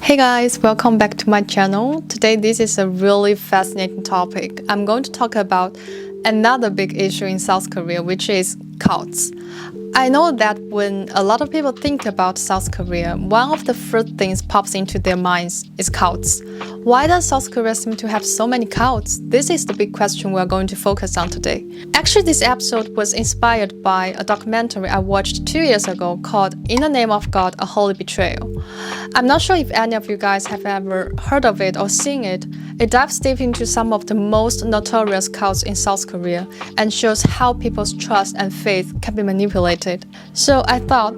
Hey guys, welcome back to my channel. Today this is a really fascinating topic. I'm going to talk about another big issue in South Korea, which is cults. I know that when a lot of people think about South Korea, one of the first things pops into their minds is cults. Why does South Korea seem to have so many cults? This is the big question we're going to focus on today. Actually, this episode was inspired by a documentary I watched 2 years ago called In the Name of God, A Holy Betrayal. I'm not sure if any of you guys have ever heard of it or seen it. It dives deep into some of the most notorious cults in South Korea and shows how people's trust and faith can be manipulated. So I thought,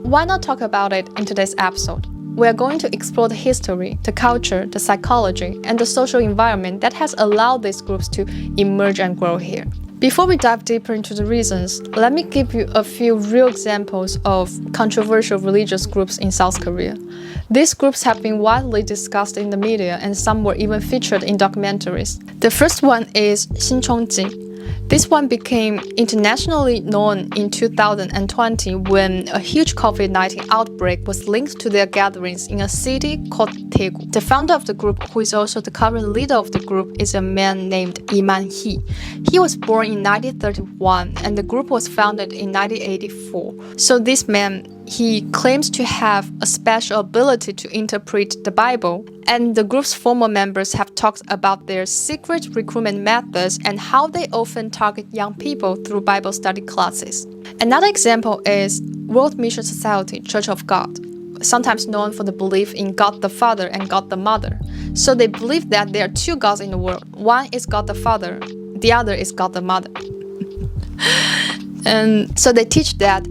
why not talk about it in today's episode? We are going to explore the history, the culture, the psychology, and the social environment that has allowed these groups to emerge and grow here. Before we dive deeper into the reasons, let me give you a few real examples of controversial religious groups in South Korea. These groups have been widely discussed in the media and some were even featured in documentaries. The first one is Sincheonji. This one became internationally known in 2020 when a huge COVID-19 outbreak was linked to their gatherings in a city called Daegu. The founder of the group, who is also the current leader of the group, is a man named Lee Man-hee. He was born in 1931 and the group was founded in 1984. So this man, he claims to have a special ability to interpret the Bible, and the group's former members have talked about their secret recruitment methods and how they often target young people through Bible study classes. Another example is World Mission Society Church of God, sometimes known for the belief in God the Father and God the Mother. So they believe that there are two gods in the world. One is God the Father, the other is God the Mother. And so they teach that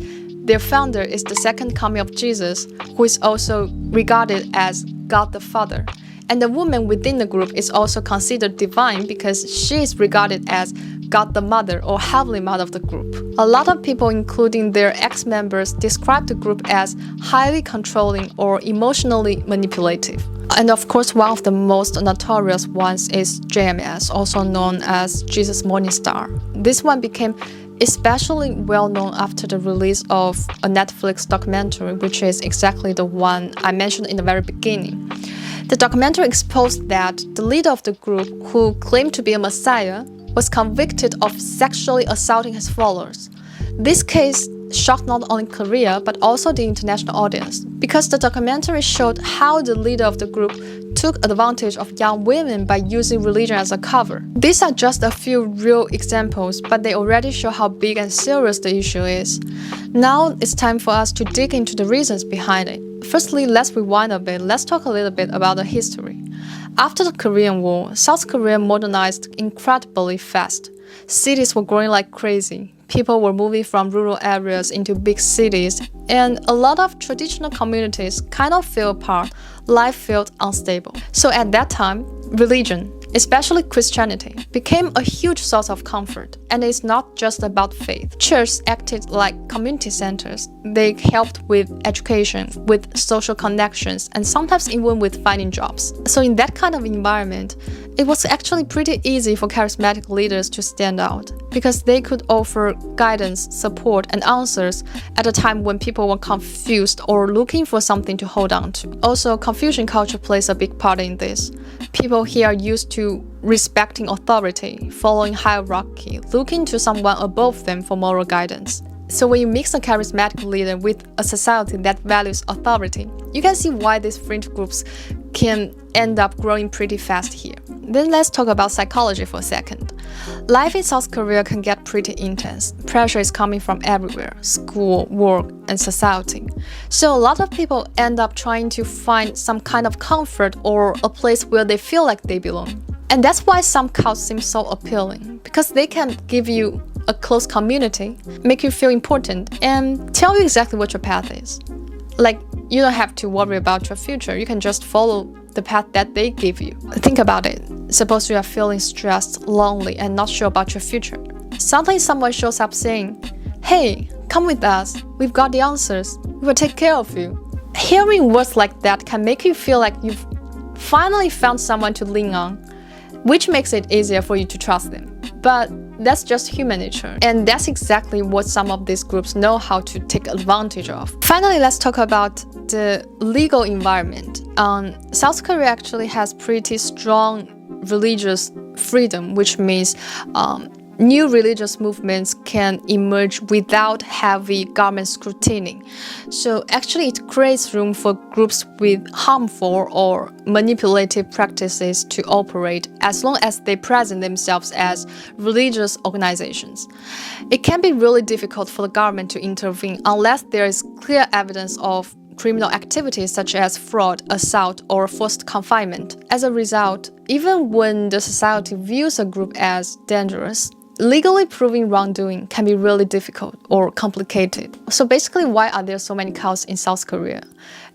their founder is the second coming of Jesus, who is also regarded as God the Father. And the woman within the group is also considered divine because she is regarded as God the Mother or Heavenly Mother of the group. A lot of people, including their ex-members, describe the group as highly controlling or emotionally manipulative. And of course, one of the most notorious ones is JMS, also known as Jesus Morning Star. This one became especially well known after the release of a Netflix documentary, which is exactly the one I mentioned in the very beginning. The documentary exposed that the leader of the group, who claimed to be a messiah, was convicted of sexually assaulting his followers. This case shocked not only Korea but also the international audience because the documentary showed how the leader of the group took advantage of young women by using religion as a cover. These are just a few real examples, but they already show how big and serious the issue is. Now it's time for us to dig into the reasons behind it. Firstly, let's rewind a bit. Let's talk a little bit about the history. After the Korean War, South Korea modernized incredibly fast. Cities were growing like crazy. People were moving from rural areas into big cities, and a lot of traditional communities kind of fell apart. Life felt unstable. So at that time, religion, especially Christianity, became a huge source of comfort. And it's not just about faith. Churches acted like community centers. They helped with education, with social connections, and sometimes even with finding jobs. So in that kind of environment, it was actually pretty easy for charismatic leaders to stand out because they could offer guidance, support, and answers at a time when people were confused or looking for something to hold on to. Also, Confucian culture plays a big part in this. People here are used to respecting authority, following hierarchy, looking to someone above them for moral guidance. So when you mix a charismatic leader with a society that values authority, you can see why these fringe groups can end up growing pretty fast here. Then let's talk about psychology for a second. Life in South Korea can get pretty intense. Pressure is coming from everywhere: school, work, and society. So a lot of people end up trying to find some kind of comfort or a place where they feel like they belong. And that's why some cults seem so appealing, because they can give you a close community, make you feel important, and tell you exactly what your path is. Like, you don't have to worry about your future, you can just follow the path that they give you. Think about it. Suppose you are feeling stressed, lonely, and not sure about your future. Suddenly someone shows up saying, "Hey, come with us, we've got the answers, we will take care of you." Hearing words like that can make you feel like you've finally found someone to lean on, which makes it easier for you to trust them. But that's just human nature. And that's exactly what some of these groups know how to take advantage of. Finally, let's talk about the legal environment. South Korea actually has pretty strong religious freedom, which means new religious movements can emerge without heavy government scrutiny. So actually it creates room for groups with harmful or manipulative practices to operate as long as they present themselves as religious organizations. It can be really difficult for the government to intervene unless there is clear evidence of criminal activities such as fraud, assault, or forced confinement. As a result, even when the society views a group as dangerous, legally proving wrongdoing can be really difficult or complicated. So basically, why are there so many cults in South Korea?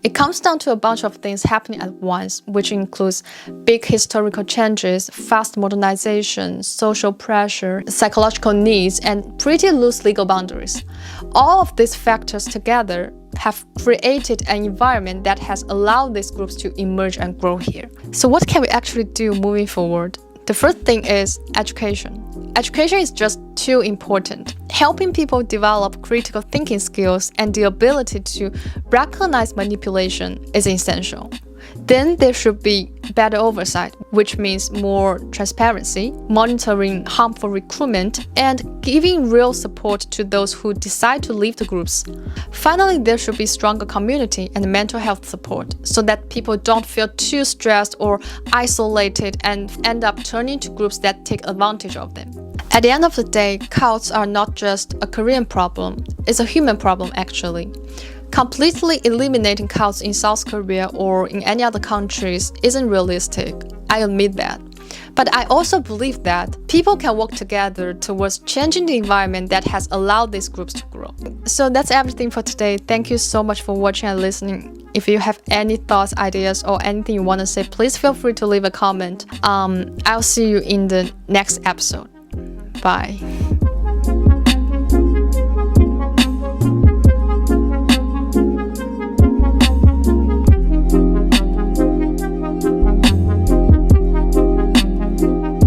It comes down to a bunch of things happening at once, which includes big historical changes, fast modernization, social pressure, psychological needs, and pretty loose legal boundaries. All of these factors together have created an environment that has allowed these groups to emerge and grow here. So what can we actually do moving forward? The first thing is education. Education is just too important. Helping people develop critical thinking skills and the ability to recognize manipulation is essential. Then there should be better oversight, which means more transparency, monitoring harmful recruitment, and giving real support to those who decide to leave the groups. Finally, there should be stronger community and mental health support so that people don't feel too stressed or isolated and end up turning to groups that take advantage of them. At the end of the day, cults are not just a Korean problem, it's a human problem actually. Completely eliminating cults in South Korea or in any other countries isn't realistic, I admit that. But I also believe that people can work together towards changing the environment that has allowed these groups to grow. So that's everything for today. Thank you so much for watching and listening. If you have any thoughts, ideas, or anything you want to say, please feel free to leave a comment. I'll see you in the next episode. Bye.